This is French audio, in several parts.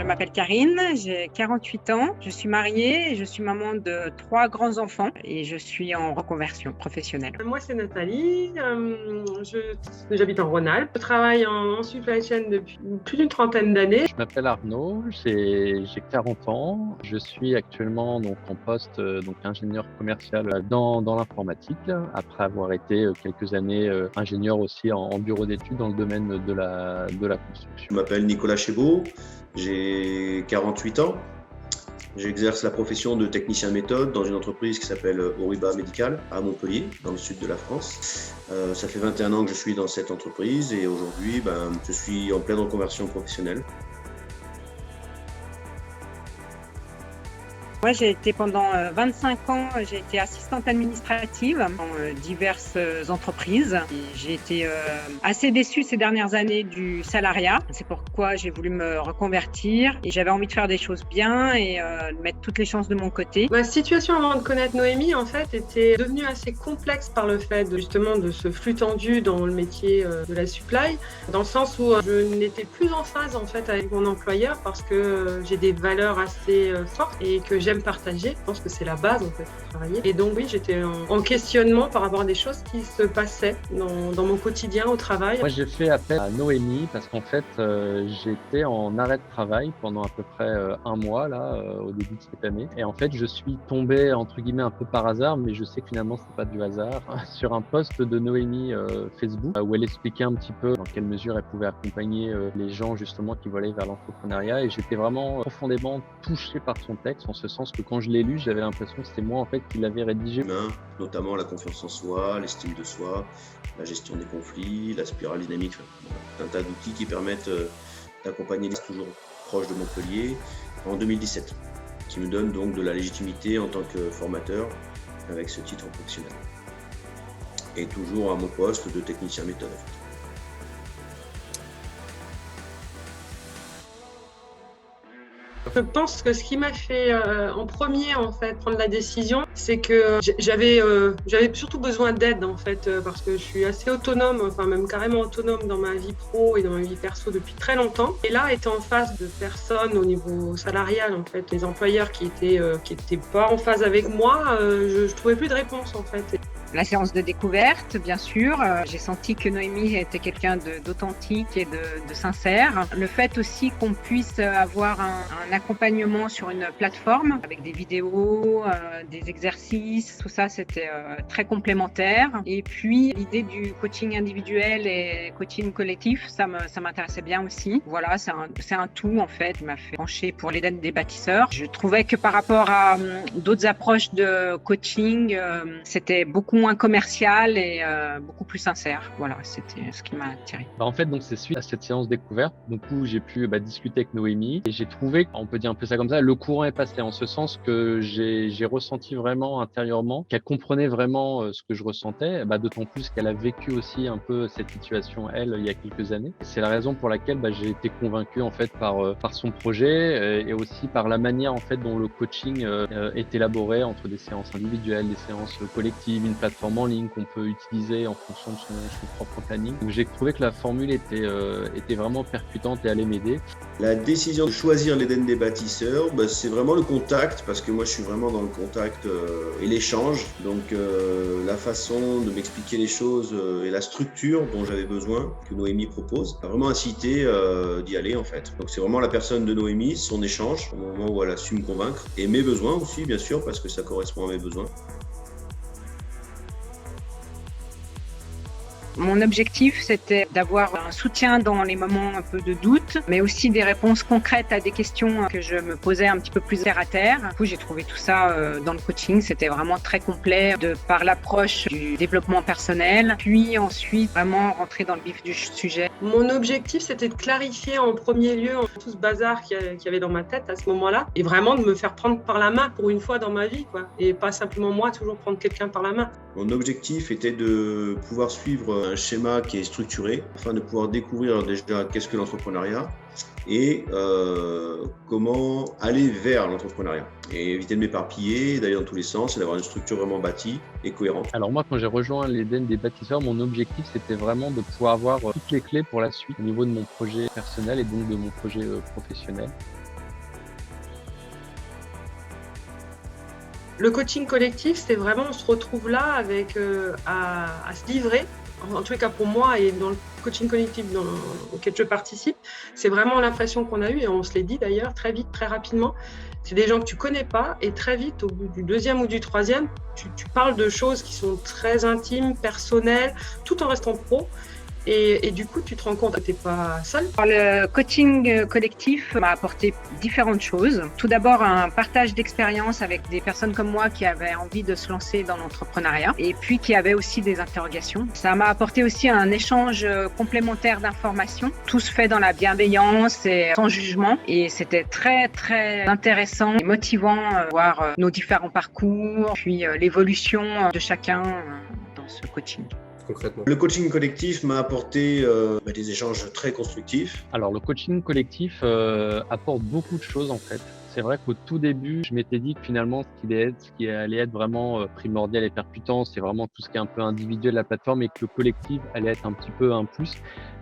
Je m'appelle Karine, j'ai 48 ans, je suis mariée et je suis maman de 3 grands-enfants et je suis en reconversion professionnelle. Moi, c'est Nathalie, j'habite en Rhône-Alpes. Je travaille en supply chain depuis plus d'une trentaine d'années. Je m'appelle Arnaud, j'ai 40 ans. Je suis actuellement donc en poste donc ingénieur commercial dans l'informatique, après avoir été quelques années ingénieur aussi en bureau d'études dans le domaine de la construction. Je m'appelle Nicolas Chébaud, j'ai 48 ans. J'exerce la profession de technicien méthode dans une entreprise qui s'appelle Oriba Médical à Montpellier, dans le sud de la France. Ça fait 21 ans que je suis dans cette entreprise et aujourd'hui, je suis en pleine reconversion professionnelle. Moi, j'ai été pendant 25 ans, j'ai été assistante administrative dans diverses entreprises. J'ai été assez déçue ces dernières années du salariat. C'est pourquoi j'ai voulu me reconvertir et j'avais envie de faire des choses bien et de mettre toutes les chances de mon côté. Ma situation avant de connaître Noémie, en fait, était devenue assez complexe par le fait justement de ce flux tendu dans le métier de la supply, dans le sens où je n'étais plus en phase en fait avec mon employeur parce que j'ai des valeurs assez fortes et que j'aime partager. Je pense que c'est la base en fait pour travailler. Et donc oui, j'étais en questionnement par rapport à des choses qui se passaient dans mon quotidien au travail. Moi, j'ai fait appel à Noémie parce qu'en fait, j'étais en arrêt de travail pendant à peu près un mois là, au début de cette année. Et en fait, je suis tombé entre guillemets un peu par hasard, mais je sais que finalement c'est pas du hasard, sur un post de Noémie Facebook où elle expliquait un petit peu dans quelle mesure elle pouvait accompagner les gens justement qui volaient vers l'entrepreneuriat. Et j'étais vraiment profondément touché par son texte, en ce sens que quand je l'ai lu, j'avais l'impression que c'était moi en fait qui l'avais rédigé. Notamment la confiance en soi, l'estime de soi, la gestion des conflits, la spirale dynamique, un tas d'outils qui permettent d'accompagner les toujours proches de Montpellier en 2017, qui me donne donc de la légitimité en tant que formateur avec ce titre professionnel. Et toujours à mon poste de technicien méthode. Je pense que ce qui m'a fait en premier en fait prendre la décision, c'est que j'avais surtout besoin d'aide en fait parce que je suis assez autonome, enfin même carrément autonome dans ma vie pro et dans ma vie perso depuis très longtemps. Et là, étant en face de personnes au niveau salarial en fait, les employeurs qui étaient pas en phase avec moi, je trouvais plus de réponse en fait. La séance de découverte, bien sûr. J'ai senti que Noémie était quelqu'un d'authentique et de sincère. Le fait aussi qu'on puisse avoir un accompagnement sur une plateforme avec des vidéos, des exercices, tout ça, c'était très complémentaire. Et puis, l'idée du coaching individuel et coaching collectif, ça m'intéressait bien aussi. Voilà, c'est un tout, en fait, qui m'a fait pencher pour l'Éden des bâtisseurs. Je trouvais que par rapport à d'autres approches de coaching, c'était beaucoup moins commercial et beaucoup plus sincère. Voilà, c'était ce qui m'a attiré. En fait, donc c'est suite à cette séance découverte donc où j'ai pu discuter avec Noémie et j'ai trouvé, on peut dire un peu ça comme ça, le courant est passé en ce sens que j'ai ressenti vraiment intérieurement qu'elle comprenait vraiment ce que je ressentais, d'autant plus qu'elle a vécu aussi un peu cette situation elle il y a quelques années. C'est la raison pour laquelle j'ai été convaincu en fait par son projet et aussi par la manière en fait dont le coaching est élaboré entre des séances individuelles, des séances collectives, une plateforme en ligne qu'on peut utiliser en fonction de son propre planning. Donc j'ai trouvé que la formule était vraiment percutante et allait m'aider. La décision de choisir l'Éden des bâtisseurs, c'est vraiment le contact, parce que moi je suis vraiment dans le contact et l'échange. Donc la façon de m'expliquer les choses et la structure dont j'avais besoin, que Noémie propose, a vraiment incité d'y aller en fait. Donc c'est vraiment la personne de Noémie, son échange, au moment où elle a su me convaincre, et mes besoins aussi bien sûr, parce que ça correspond à mes besoins. Mon objectif, c'était d'avoir un soutien dans les moments un peu de doute, mais aussi des réponses concrètes à des questions que je me posais un petit peu plus terre à terre. Du coup, j'ai trouvé tout ça dans le coaching. C'était vraiment très complet par l'approche du développement personnel, puis ensuite vraiment rentrer dans le vif du sujet. Mon objectif, c'était de clarifier en premier lieu tout ce bazar qu'il y avait dans ma tête à ce moment-là et vraiment de me faire prendre par la main pour une fois dans ma vie, quoi, et pas simplement moi toujours prendre quelqu'un par la main. Mon objectif était de pouvoir suivre un schéma qui est structuré afin de pouvoir découvrir déjà qu'est-ce que l'entrepreneuriat et comment aller vers l'entrepreneuriat et éviter de m'éparpiller, d'aller dans tous les sens et d'avoir une structure vraiment bâtie et cohérente. Alors moi, quand j'ai rejoint l'Éden des bâtisseurs, mon objectif c'était vraiment de pouvoir avoir toutes les clés pour la suite au niveau de mon projet personnel et donc de mon projet professionnel. Le coaching collectif, c'est vraiment, on se retrouve là avec à se livrer. En tous les cas pour moi et dans le coaching collectif auquel je participe, c'est vraiment l'impression qu'on a eue, et on se l'est dit d'ailleurs très vite, très rapidement. C'est des gens que tu connais pas et très vite, au bout du deuxième ou du troisième, tu parles de choses qui sont très intimes, personnelles, tout en restant pro. Et du coup, tu te rends compte que tu n'es pas seul. Le coaching collectif m'a apporté différentes choses. Tout d'abord, un partage d'expérience avec des personnes comme moi qui avaient envie de se lancer dans l'entrepreneuriat et puis qui avaient aussi des interrogations. Ça m'a apporté aussi un échange complémentaire d'informations. Tout se fait dans la bienveillance et sans jugement. Et c'était très, très intéressant et motivant de voir nos différents parcours, puis l'évolution de chacun dans ce coaching. Concrètement. Le coaching collectif m'a apporté des échanges très constructifs. Alors, le coaching collectif apporte beaucoup de choses en fait. C'est vrai qu'au tout début, je m'étais dit que finalement, ce qui allait être vraiment primordial et percutant, c'est vraiment tout ce qui est un peu individuel de la plateforme, et que le collectif allait être un petit peu un plus.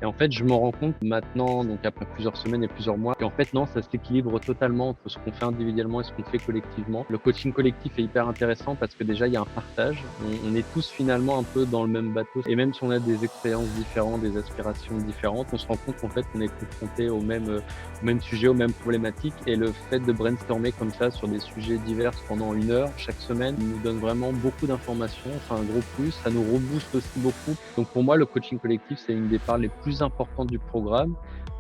Et en fait, je me rends compte maintenant, donc après plusieurs semaines et plusieurs mois, qu'en fait, non, ça s'équilibre totalement entre ce qu'on fait individuellement et ce qu'on fait collectivement. Le coaching collectif est hyper intéressant parce que déjà, il y a un partage. On est tous finalement un peu dans le même bateau. Et même si on a des expériences différentes, des aspirations différentes, on se rend compte qu'en fait, on est confronté au même sujet, aux mêmes problématiques. Et le fait de brainstormer comme ça sur des sujets divers pendant 1 heure chaque semaine nous donne vraiment beaucoup d'informations. C'est un gros plus. Ça nous rebooste aussi beaucoup. Donc pour moi, le coaching collectif, c'est une des parts les plus importantes du programme.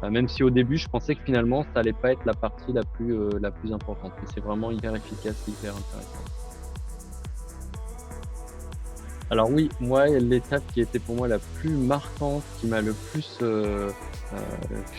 Même si au début, je pensais que finalement, ça allait pas être la partie la plus importante. Mais c'est vraiment hyper efficace et hyper intéressant. Alors oui, moi, l'étape qui était pour moi la plus marquante, qui m'a le plus que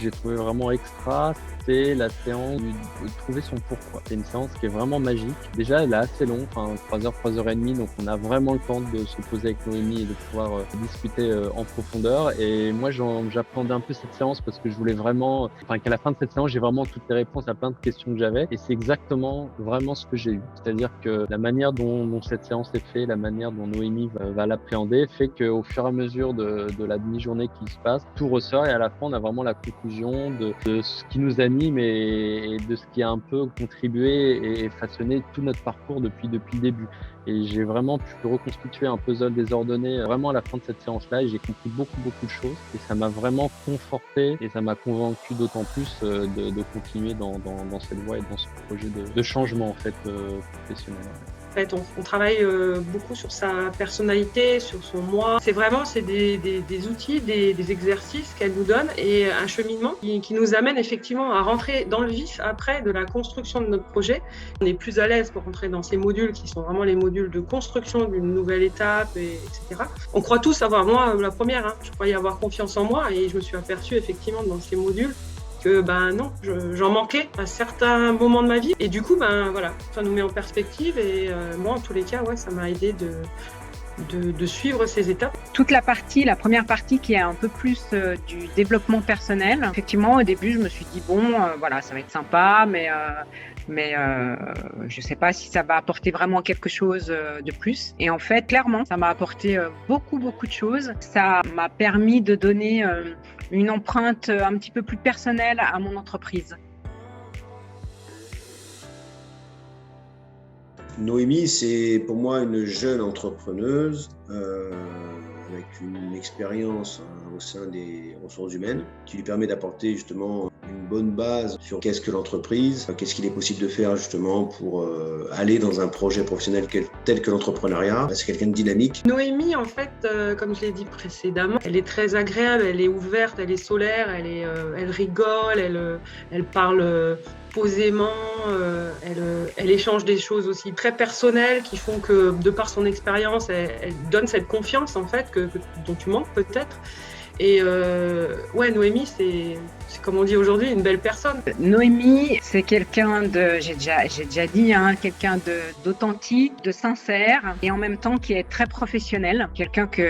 j'ai trouvé vraiment extra, c'est la séance de trouver son pourquoi. C'est une séance qui est vraiment magique. Déjà, elle est assez longue, 3 heures et demie, donc on a vraiment le temps de se poser avec Noémie et de pouvoir discuter en profondeur. Et moi, j'appréhendais un peu cette séance parce que je voulais vraiment, qu'à la fin de cette séance, j'ai vraiment toutes les réponses à plein de questions que j'avais. Et c'est exactement vraiment ce que j'ai eu. C'est-à-dire que la manière dont cette séance est faite, la manière dont Noémie va l'appréhender, fait qu'au fur et à mesure de la demi-journée qui se passe, tout ressort, et à la fin, on a vraiment la conclusion de ce qui nous anime et de ce qui a un peu contribué et façonné tout notre parcours depuis le début. Et j'ai vraiment pu reconstituer un puzzle désordonné vraiment à la fin de cette séance-là, et j'ai compris beaucoup de choses, et ça m'a vraiment conforté et ça m'a convaincu d'autant plus de continuer dans cette voie et dans ce projet de changement en fait professionnel. En fait, on travaille beaucoup sur sa personnalité, sur son moi. C'est des outils, des exercices qu'elle nous donne et un cheminement qui nous amène effectivement à rentrer dans le vif après de la construction de notre projet. On est plus à l'aise pour rentrer dans ces modules qui sont vraiment les modules de construction d'une nouvelle étape, etc. On croit tous avoir, moi la première, je croyais avoir confiance en moi, et je me suis aperçue effectivement dans ces modules que non, j'en manquais à certains moments de ma vie, et du coup voilà, ça nous met en perspective, et moi en tous les cas ça m'a aidé de suivre ces étapes. Toute la première partie qui est un peu plus du développement personnel. Effectivement, au début, je me suis dit voilà, ça va être sympa, mais je sais pas si ça va apporter vraiment quelque chose de plus. Et en fait, clairement, ça m'a apporté beaucoup de choses. Ça m'a permis de donner une empreinte un petit peu plus personnelle à mon entreprise. Noémie, c'est pour moi une jeune entrepreneuse avec une expérience au sein des ressources humaines qui lui permet d'apporter justement une bonne base sur qu'est-ce que l'entreprise, qu'est-ce qu'il est possible de faire justement pour aller dans un projet professionnel tel que l'entrepreneuriat. C'est quelqu'un de dynamique. Noémie, en fait, comme je l'ai dit précédemment, elle est très agréable, elle est ouverte, elle est solaire, elle rigole, elle parle posément, elle échange des choses aussi très personnelles qui font que, de par son expérience, elle donne cette confiance en fait dont tu manques peut-être. Et Noémie, c'est comme on dit aujourd'hui, une belle personne. Noémie, c'est quelqu'un j'ai déjà dit, quelqu'un d'authentique, de sincère, et en même temps qui est très professionnel. Quelqu'un que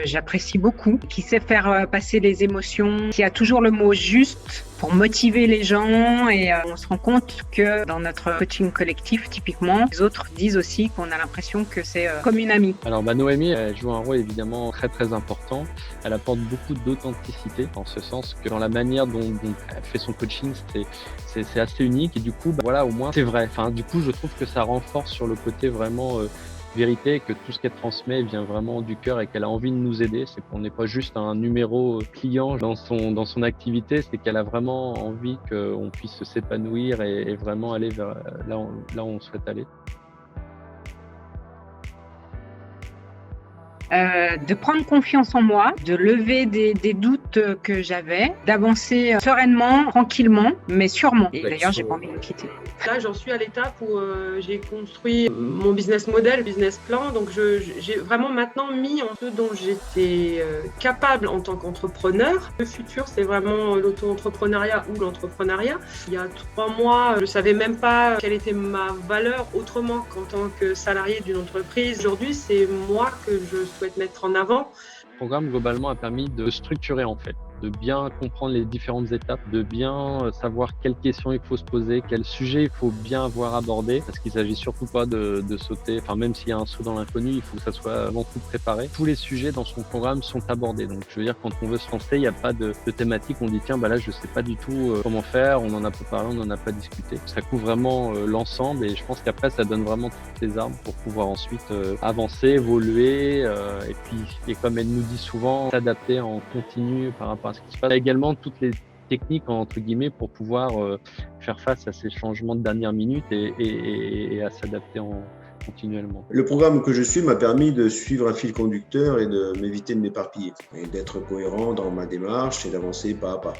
j'apprécie beaucoup, qui sait faire passer les émotions, qui a toujours le mot juste pour motiver les gens, et on se rend compte que dans notre coaching collectif, typiquement, les autres disent aussi qu'on a l'impression que c'est comme une amie. Alors Noémie, elle joue un rôle évidemment très important. Elle apporte beaucoup beaucoup d'authenticité, en ce sens que dans la manière dont elle fait son coaching, c'est assez unique et du coup, voilà, au moins c'est vrai. Enfin, du coup, je trouve que ça renforce sur le côté vraiment vérité, que tout ce qu'elle transmet vient vraiment du cœur et qu'elle a envie de nous aider. C'est qu'on n'est pas juste un numéro client dans son activité, c'est qu'elle a vraiment envie qu'on puisse s'épanouir et vraiment aller vers là où on souhaite aller. De prendre confiance en moi, de lever des doutes que j'avais, d'avancer sereinement, tranquillement, mais sûrement. Et d'ailleurs, j'ai pas envie de me quitter. Là, j'en suis à l'étape où j'ai construit mon business model, business plan. Donc, j'ai vraiment maintenant mis en ce dont j'étais capable en tant qu'entrepreneur. Le futur, c'est vraiment l'auto-entrepreneuriat ou l'entrepreneuriat. Il y a 3 mois, je savais même pas quelle était ma valeur autrement qu'en tant que salarié d'une entreprise. Aujourd'hui, c'est moi que je souhaite mettre en avant. Le programme, globalement, a permis de structurer, en fait, de bien comprendre les différentes étapes, de bien savoir quelles questions il faut se poser, quels sujets il faut bien avoir abordé, parce qu'il s'agit surtout pas de sauter, enfin, même s'il y a un saut dans l'inconnu, il faut que ça soit avant tout préparé. Tous les sujets dans son programme sont abordés. Donc, je veux dire, quand on veut se lancer, il n'y a pas de thématique. On dit, tiens, là, je sais pas du tout comment faire, on en a pas parlé, on en a pas discuté. Ça couvre vraiment l'ensemble et je pense qu'après, ça donne vraiment toutes les armes pour pouvoir ensuite avancer, évoluer, et puis, et comme elle nous dit souvent, s'adapter en continu par rapport à ce qui se passe. Il y a également toutes les techniques, entre guillemets, pour pouvoir faire face à ces changements de dernière minute et à s'adapter continuellement. Le programme que je suis m'a permis de suivre un fil conducteur et de m'éviter de m'éparpiller et d'être cohérent dans ma démarche et d'avancer pas à pas.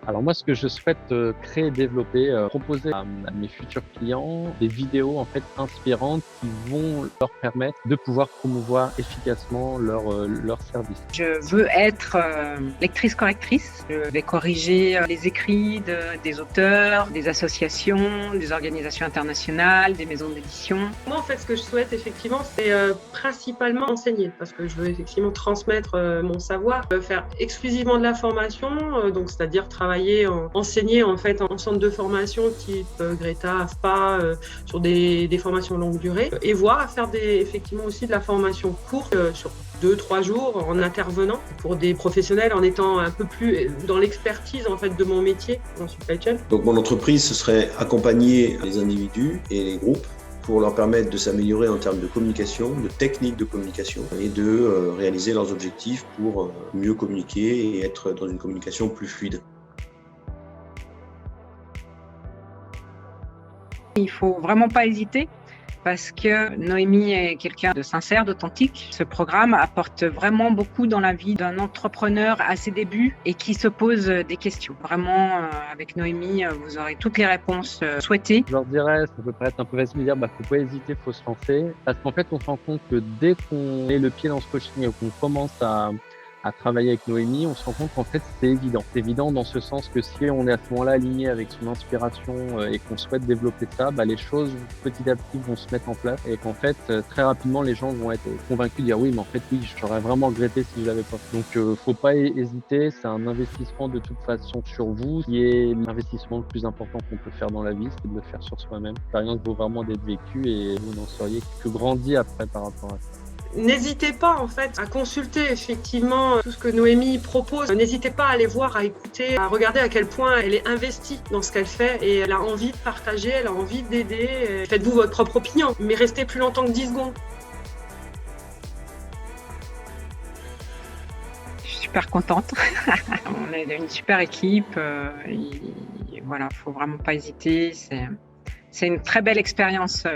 Alors moi, ce que je souhaite créer et développer, proposer à mes futurs clients des vidéos en fait inspirantes qui vont leur permettre de pouvoir promouvoir efficacement leur service. Je veux être lectrice correctrice. Je vais corriger les écrits des auteurs, des associations, des organisations internationales, des maisons d'édition. Moi, en fait, ce que je souhaite effectivement, c'est principalement enseigner, parce que je veux effectivement transmettre mon savoir, faire exclusivement de la formation, donc c'est-à-dire enseigner en fait en centre de formation type Greta, AFPA, sur des formations longue durée, et voir à faire effectivement aussi de la formation courte sur 2-3 jours en intervenant pour des professionnels en étant un peu plus dans l'expertise en fait de mon métier en supply chain. Donc mon entreprise, ce serait accompagner les individus et les groupes pour leur permettre de s'améliorer en termes de communication, de techniques de communication et de réaliser leurs objectifs pour mieux communiquer et être dans une communication plus fluide. Il faut vraiment pas hésiter parce que Noémie est quelqu'un de sincère, d'authentique. Ce programme apporte vraiment beaucoup dans la vie d'un entrepreneur à ses débuts et qui se pose des questions. Vraiment, avec Noémie, vous aurez toutes les réponses souhaitées. Je leur dirais, ça peut paraître un peu facile de dire, faut pas hésiter, faut se lancer. Parce qu'en fait, on se rend compte que dès qu'on met le pied dans ce coaching et qu'on commence à travailler avec Noémie, on se rend compte qu'en fait, c'est évident. C'est évident dans ce sens que si on est à ce moment-là aligné avec son inspiration et qu'on souhaite développer ça, les choses petit à petit vont se mettre en place et qu'en fait, très rapidement, les gens vont être convaincus de dire oui, mais en fait, oui, j'aurais vraiment regretté si je l'avais pas fait. Donc, faut pas hésiter. C'est un investissement de toute façon sur vous qui est l'investissement le plus important qu'on peut faire dans la vie, c'est de le faire sur soi-même. L'expérience vaut vraiment d'être vécue et vous n'en seriez que grandi après par rapport à ça. N'hésitez pas en fait à consulter effectivement tout ce que Noémie propose. N'hésitez pas à aller voir, à écouter, à regarder à quel point elle est investie dans ce qu'elle fait et elle a envie de partager, elle a envie d'aider. Faites-vous votre propre opinion, mais restez plus longtemps que 10 secondes. Je suis super contente. On est une super équipe. Voilà, faut vraiment pas hésiter. C'est une très belle expérience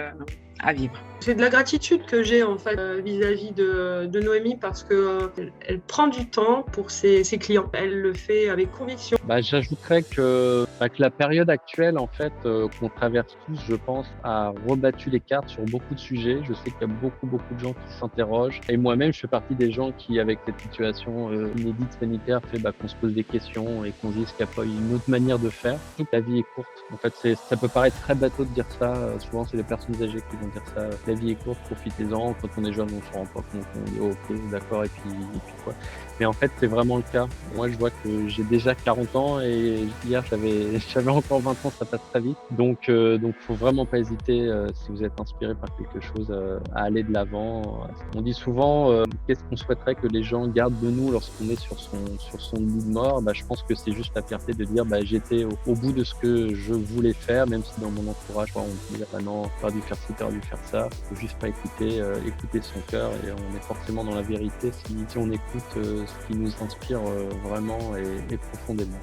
à vivre. C'est de la gratitude que j'ai en fait vis-à-vis de Noémie parce que elle prend du temps pour ses clients. Elle le fait avec conviction. J'ajouterais que la période actuelle en fait qu'on traverse tous, je pense, a rebattu les cartes sur beaucoup de sujets. Je sais qu'il y a beaucoup de gens qui s'interrogent et moi-même je fais partie des gens qui, avec cette situation inédite sanitaire, fait qu'on se pose des questions et qu'on dise qu'il n'y a pas une autre manière de faire. Toute la vie est courte. En fait, ça peut paraître très bateau de dire ça. Souvent, c'est les personnes âgées qui vont dire ça, la vie est courte, profitez-en. Quand on est jeune, on se rend pas compte, on dit ok, d'accord, et puis quoi. Mais en fait, c'est vraiment le cas. Moi, je vois que j'ai déjà 40 ans et hier, j'avais encore 20 ans, ça passe très vite. Donc, faut vraiment pas hésiter, si vous êtes inspiré par quelque chose, à aller de l'avant. On dit souvent, qu'est-ce qu'on souhaiterait que les gens gardent de nous lorsqu'on est sur son lit de mort? Je pense que c'est juste la fierté de dire, j'étais au bout de ce que je voulais faire, même si dans mon entourage, on me dit, non, t'aurais dû faire ci, t'aurais dû faire ça. Faut juste pas écouter son cœur, et on est forcément dans la vérité si on écoute ce qui nous inspire vraiment et profondément.